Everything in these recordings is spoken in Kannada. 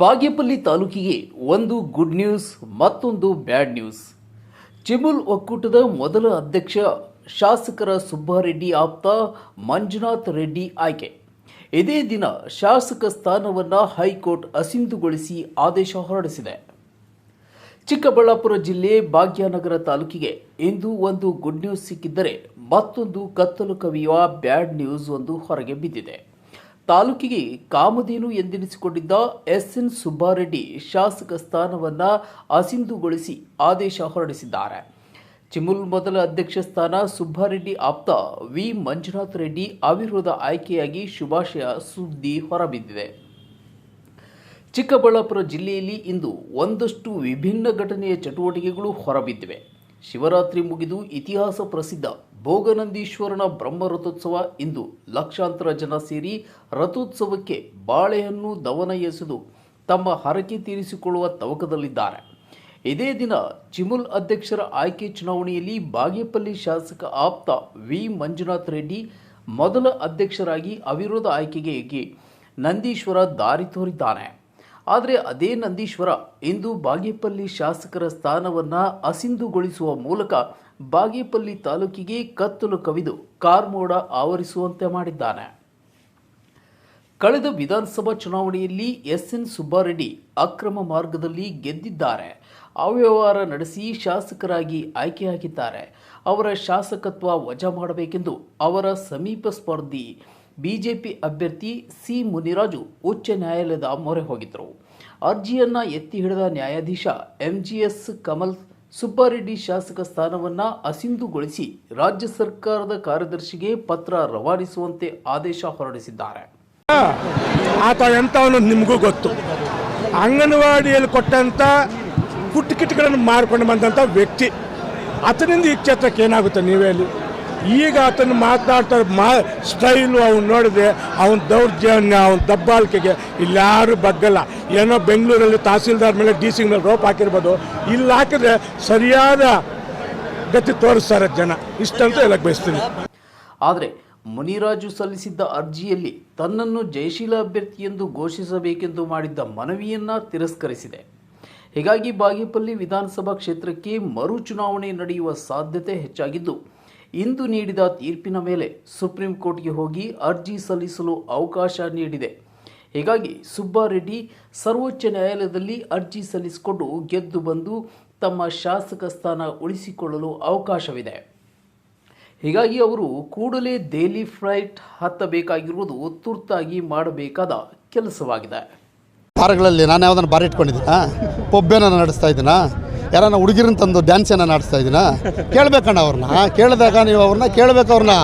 ಬಾಗೇಪಲ್ಲಿ ತಾಲೂಕಿಗೆ ಒಂದು ಗುಡ್ ನ್ಯೂಸ್ ಮತ್ತೊಂದು ಬ್ಯಾಡ್ ನ್ಯೂಸ್. ಚಿಮುಲ್ ಒಕ್ಕೂಟದ ಮೊದಲ ಅಧ್ಯಕ್ಷ ಶಾಸಕರ ಸುಬ್ಬಾರೆಡ್ಡಿ ಆಪ್ತ ಮಂಜುನಾಥ್ ರೆಡ್ಡಿ ಆಯ್ಕೆ. ಇದೇ ದಿನ ಶಾಸಕ ಸ್ಥಾನವನ್ನು ಹೈಕೋರ್ಟ್ ಅಸಿಂಧುಗೊಳಿಸಿ ಆದೇಶ ಹೊರಡಿಸಿದೆ. ಚಿಕ್ಕಬಳ್ಳಾಪುರ ಜಿಲ್ಲೆ ಭಾಗ್ಯನಗರ ತಾಲೂಕಿಗೆ ಇಂದು ಒಂದು ಗುಡ್ ನ್ಯೂಸ್ ಸಿಕ್ಕಿದ್ದರೆ ಮತ್ತೊಂದು ಕತ್ತಲು ಕವಿಯುವ ಬ್ಯಾಡ್ ನ್ಯೂಸ್ ಒಂದು ಹೊರಗೆ ಬಿದ್ದಿದೆ. ತಾಲೂಕಿಗೆ ಕಾಮಧೇನು ಎಂದೆನಿಸಿಕೊಂಡಿದ್ದ ಎಸ್ಎನ್ ಸುಬ್ಬಾರೆಡ್ಡಿ ಶಾಸಕ ಸ್ಥಾನವನ್ನು ಅಸಿಂಧುಗೊಳಿಸಿ ಆದೇಶ ಹೊರಡಿಸಿದ್ದಾರೆ. ಚಿಮುಲ್ ಮೊದಲ ಅಧ್ಯಕ್ಷ ಸ್ಥಾನ ಸುಬ್ಬಾರೆಡ್ಡಿ ಆಪ್ತ ವಿ ಮಂಜುನಾಥ್ ರೆಡ್ಡಿ ಅವಿರೋಧ ಆಯ್ಕೆಯಾಗಿ ಶುಭಾಶಯ ಸುದ್ದಿ ಹೊರಬಿದ್ದಿದೆ. ಚಿಕ್ಕಬಳ್ಳಾಪುರ ಜಿಲ್ಲೆಯಲ್ಲಿ ಇಂದು ಒಂದಷ್ಟು ವಿಭಿನ್ನ ಘಟನೆಯ ಚಟುವಟಿಕೆಗಳು ಹೊರಬಿದ್ದಿವೆ. ಶಿವರಾತ್ರಿ ಮುಗಿದು ಇತಿಹಾಸ ಪ್ರಸಿದ್ಧ ಭೋಗನಂದೀಶ್ವರನ ಬ್ರಹ್ಮ ರಥೋತ್ಸವ ಇಂದು ಲಕ್ಷಾಂತರ ಜನ ಸೇರಿ ರಥೋತ್ಸವಕ್ಕೆ ಬಾಳೆಹಣ್ಣು ದವನ ಎಸೆದು ತಮ್ಮ ಹರಕೆ ತೀರಿಸಿಕೊಳ್ಳುವ ತವಕದಲ್ಲಿದ್ದಾರೆ. ಇದೇ ದಿನ ಚಿಮುಲ್ ಅಧ್ಯಕ್ಷರ ಆಯ್ಕೆ ಚುನಾವಣೆಯಲ್ಲಿ ಬಾಗೇಪಲ್ಲಿ ಶಾಸಕ ಆಪ್ತ ವಿ ಮಂಜುನಾಥ್ ರೆಡ್ಡಿ ಮೊದಲ ಅಧ್ಯಕ್ಷರಾಗಿ ಅವಿರೋಧ ಆಯ್ಕೆಗೆ ನಂದೀಶ್ವರ ದಾರಿ ತೋರಿದ್ದಾನೆ. ಆದರೆ ಅದೇ ನಂದೀಶ್ವರ ಇಂದು ಬಾಗೇಪಲ್ಲಿ ಶಾಸಕರ ಸ್ಥಾನವನ್ನು ಅಸಿಂಧುಗೊಳಿಸುವ ಮೂಲಕ ಬಾಗೇಪಲ್ಲಿ ತಾಲೂಕಿಗೆ ಕತ್ತಲು ಕವಿದು ಕಾರ್ಮೋಡ ಆವರಿಸುವಂತೆ ಮಾಡಿದ್ದಾನೆ. ಕಳೆದ ವಿಧಾನಸಭಾ ಚುನಾವಣೆಯಲ್ಲಿ ಎಸ್ಎನ್ ಸುಬ್ಬಾರೆಡ್ಡಿ ಅಕ್ರಮ ಮಾರ್ಗದಲ್ಲಿ ಗೆದ್ದಿದ್ದಾರೆ. ಅವ್ಯವಹಾರ ನಡೆಸಿ ಶಾಸಕರಾಗಿ ಆಯ್ಕೆಯಾಗಿದ್ದಾರೆ. ಅವರ ಶಾಸಕತ್ವ ವಜಾ ಮಾಡಬೇಕೆಂದು ಅವರ ಸಮೀಪ ಸ್ಪರ್ಧಿ ಬಿಜೆಪಿ ಅಭ್ಯರ್ಥಿ ಸಿ ಮುನಿರಾಜು ಉಚ್ಚ ನ್ಯಾಯಾಲಯದ ಮೊರೆ ಹೋಗಿದ್ದರು. ಅರ್ಜಿಯನ್ನು ಎತ್ತಿ ಹಿಡಿದ ನ್ಯಾಯಾಧೀಶ ಎಂಜಿಎಸ್ ಕಮಲ್ ಸುಬ್ಬಾರೆಡ್ಡಿ ಶಾಸಕ ಸ್ಥಾನವನ್ನು ಅಸಿಂಧುಗೊಳಿಸಿ ರಾಜ್ಯ ಸರ್ಕಾರದ ಕಾರ್ಯದರ್ಶಿಗೆ ಪತ್ರ ರವಾನಿಸುವಂತೆ ಆದೇಶ ಹೊರಡಿಸಿದ್ದಾರೆ. ಆತ ಎಂಥವನು ನಿಮಗೂ ಗೊತ್ತು. ಅಂಗನವಾಡಿಯಲ್ಲಿ ಕೊಟ್ಟಂಥ ಪುಟ್ಟ ಕಿಟ್ಗಳನ್ನು ಮಾರ್ಕೊಂಡು ಬಂದಂಥ ವ್ಯಕ್ತಿ. ಆತನಿಂದ ಈ ಕ್ಷೇತ್ರಕ್ಕೆ ಏನಾಗುತ್ತೆ ನೀವೇ ಹೇಳಿ. ಈಗ ಆತನು ಮಾತನಾಡ್ತಾರೆ ಸ್ಟೈಲು ಅವ್ನು ನೋಡಿದ್ರೆ ಅವನ ದೌರ್ಜನ್ಯ ಅವನ ದಬ್ಬಾಳಿಕೆಗೆ ಇಲ್ಲಿ ಯಾರು ಬಗ್ಗಲ್ಲ. ಏನೋ ಬೆಂಗಳೂರಲ್ಲಿ ತಹಸೀಲ್ದಾರ್ ಮೇಲೆ ಡಿ ಸಿ ಮೇಲೆ ರೋಪ್ ಹಾಕಿರ್ಬೋದು, ಇಲ್ಲಿ ಹಾಕಿದ್ರೆ ಸರಿಯಾದ ಗತಿ ತೋರಿಸ್ತಾರೆ ಜನ. ಇಷ್ಟಂತೂ ಹೇಳಕ್ಕೆ ಬಯಸ್ತೀನಿ. ಆದರೆ ಮುನಿರಾಜು ಸಲ್ಲಿಸಿದ್ದ ಅರ್ಜಿಯಲ್ಲಿ ತನ್ನನ್ನು ಜಯಶೀಲ ಅಭ್ಯರ್ಥಿ ಎಂದು ಘೋಷಿಸಬೇಕೆಂದು ಮಾಡಿದ್ದ ಮನವಿಯನ್ನು ತಿರಸ್ಕರಿಸಿದೆ. ಹೀಗಾಗಿ ಬಾಗೇಪಲ್ಲಿ ವಿಧಾನಸಭಾ ಕ್ಷೇತ್ರಕ್ಕೆ ಮರು ಚುನಾವಣೆ ನಡೆಯುವ ಸಾಧ್ಯತೆ ಹೆಚ್ಚಾಗಿದ್ದು, ಇಂದು ನೀಡಿದ ತೀರ್ಪಿನ ಮೇಲೆ ಸುಪ್ರೀಂ ಕೋರ್ಟ್ಗೆ ಹೋಗಿ ಅರ್ಜಿ ಸಲ್ಲಿಸಲು ಅವಕಾಶ ನೀಡಿದೆ. ಹೀಗಾಗಿ ಸುಬ್ಬಾರೆಡ್ಡಿ ಸರ್ವೋಚ್ಚ ನ್ಯಾಯಾಲಯದಲ್ಲಿ ಅರ್ಜಿ ಸಲ್ಲಿಸಿಕೊಂಡು ಗೆದ್ದು ಬಂದು ತಮ್ಮ ಶಾಸಕ ಸ್ಥಾನ ಉಳಿಸಿಕೊಳ್ಳಲು ಅವಕಾಶವಿದೆ. ಹೀಗಾಗಿ ಅವರು ಕೂಡಲೇ ದೆಹಲಿ ಫ್ಲೈಟ್ ಹತ್ತಬೇಕಾಗಿರುವುದು ತುರ್ತಾಗಿ ಮಾಡಬೇಕಾದ ಕೆಲಸವಾಗಿದೆ. ಬಾರ್ಗಳಲ್ಲಿ ನಾನು ಯಾವುದನ್ನು ಬಾರ್ ಇಟ್ಕೊಂಡಿದ್ದೀನಾ? ಪೊಬ್ಬೆನ ನಡೆಸ್ತಾ ಇದ್ದೀನಾ? ಯಾರನ್ನ ಹುಡುಗಿರನ್ನ ತಂದು ಡ್ಯಾನ್ಸನ್ನು ನಡೆಸ್ತಾ ಇದ್ದೀನಾ? ಕೇಳಬೇಕಣ್ಣ ಅವ್ರನ್ನ. ಕೇಳಿದಾಗ ನೀವು ಅವ್ರನ್ನ ಕೇಳಬೇಕು. ಅವ್ರನ್ನ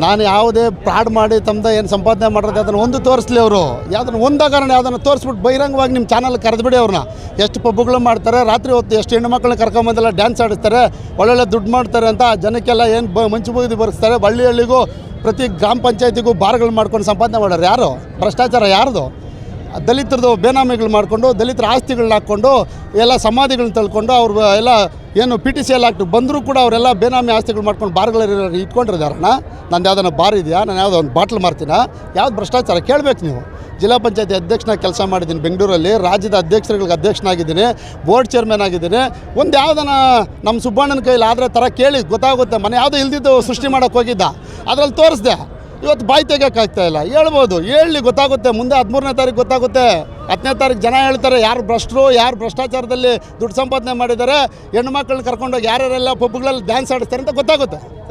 ನಾನು ಯಾವುದೇ ಫ್ರಾಡ್ ಮಾಡಿ ತಮ್ಮದ ಏನು ಸಂಪಾದನೆ ಮಾಡಿರೋದು ಅದನ್ನು ಒಂದು ತೋರಿಸ್ಲಿ. ಅವರು ಯಾವುದನ್ನು ಒಂದಾಗರಣ ಯಾವುದನ್ನು ತೋರಿಸ್ಬಿಟ್ಟು ಬಹಿರಂಗವಾಗಿ ನಿಮ್ಮ ಚಾನಲ್ ಕರೆದುಬಿಡಿ. ಅವ್ರನ್ನ ಎಷ್ಟು ಪಬ್ಬುಗಳು ಮಾಡ್ತಾರೆ, ರಾತ್ರಿ ಹೊತ್ತು ಎಷ್ಟು ಹೆಣ್ಣು ಮಕ್ಕಳನ್ನ ಕರ್ಕೊಂಬಂದೆಲ್ಲ ಡ್ಯಾನ್ಸ್ ಆಡಿಸ್ತಾರೆ, ಒಳ್ಳೊಳ್ಳೆ ದುಡ್ಡು ಮಾಡ್ತಾರೆ ಅಂತ ಜನಕ್ಕೆಲ್ಲ ಏನು ಮಂಚು ಬೂದಿ ಬರೆಸ್ತಾರೆ. ಹಳ್ಳಿಗೂ ಪ್ರತಿ ಗ್ರಾಮ ಪಂಚಾಯತಿಗೂ ಬಾರ್ಗಳು ಮಾಡ್ಕೊಂಡು ಸಂಪಾದನೆ ಮಾಡೋರು ಯಾರು? ಭ್ರಷ್ಟಾಚಾರ ಯಾರ್ದು? ದಲಿತರದು ಬೇನಾಮಿಗಳು ಮಾಡಿಕೊಂಡು ದಲಿತರ ಆಸ್ತಿಗಳನ್ನ ಹಾಕ್ಕೊಂಡು ಎಲ್ಲ ಸಮಾಧಿಗಳನ್ನ ತಳ್ಕೊಂಡು ಅವ್ರು ಎಲ್ಲ ಏನು PTC ಎಲ್ಲ ಹಾಕ್ತು ಬಂದರೂ ಕೂಡ ಅವರೆಲ್ಲ ಬೇನಾಮಿ ಆಸ್ತಿಗಳು ಮಾಡ್ಕೊಂಡು ಬಾರ್ಗಳಲ್ಲಿ ಇಟ್ಕೊಂಡಿದ್ದಾರಣ್ಣ. ನಂದು ಯಾವುದನ್ನ ಬಾರ್ ಇದೆಯಾ? ನಾನು ಯಾವುದೋ ಒಂದು ಬಾಟ್ಲ್ ಮಾರ್ತೀನ? ಯಾವ್ದು ಭ್ರಷ್ಟಾಚಾರ ಕೇಳಬೇಕು ನೀವು. ಜಿಲ್ಲಾ ಪಂಚಾಯತಿ ಅಧ್ಯಕ್ಷನಾಗಿ ಕೆಲಸ ಮಾಡಿದ್ದೀನಿ ಬೆಂಗಳೂರಲ್ಲಿ. ರಾಜ್ಯದ ಅಧ್ಯಕ್ಷರುಗಳಿಗೆ ಅಧ್ಯಕ್ಷನಾಗಿದ್ದೀನಿ, ಬೋರ್ಡ್ ಚೇರ್ಮನ್ ಆಗಿದ್ದೀನಿ. ಒಂದು ಯಾವುದನ್ನ ನಮ್ಮ ಸುಬ್ಬಣ್ಣನ ಕೈಲಿ ಆದರೆ ಥರ ಕೇಳಿ ಗೊತ್ತಾಗುತ್ತೆ. ಮನೆ ಯಾವುದೋ ಇಲ್ದಿದ್ದು ಸೃಷ್ಟಿ ಮಾಡೋಕ್ಕೆ ಹೋಗಿದ್ದ, ಅದರಲ್ಲಿ ತೋರಿಸ್ದೆ. ಇವತ್ತು ಬಾಯಿ ತೆಗೋಕ್ಕಾಗ್ತಾ ಇಲ್ಲ. ಹೇಳ್ಬೋದು, ಹೇಳಿ ಗೊತ್ತಾಗುತ್ತೆ. ಮುಂದೆ 13ನೇ ತಾರೀಕು ಗೊತ್ತಾಗುತ್ತೆ. 10ನೇ ತಾರೀಕು ಜನ ಹೇಳ್ತಾರೆ ಯಾರು ಭ್ರಷ್ಟರು, ಯಾರು ಭ್ರಷ್ಟಾಚಾರದಲ್ಲಿ ದುಡ್ಡು ಸಂಪಾದನೆ ಮಾಡಿದ್ದಾರೆ, ಹೆಣ್ಣು ಮಕ್ಕಳನ್ನ ಕರ್ಕೊಂಡೋಗಿ ಯಾರ್ಯಾರೆಲ್ಲ ಪಬ್ಗಳಲ್ಲಿ ಡ್ಯಾನ್ಸ್ ಆಡಿಸ್ತಾರೆ ಅಂತ ಗೊತ್ತಾಗುತ್ತೆ.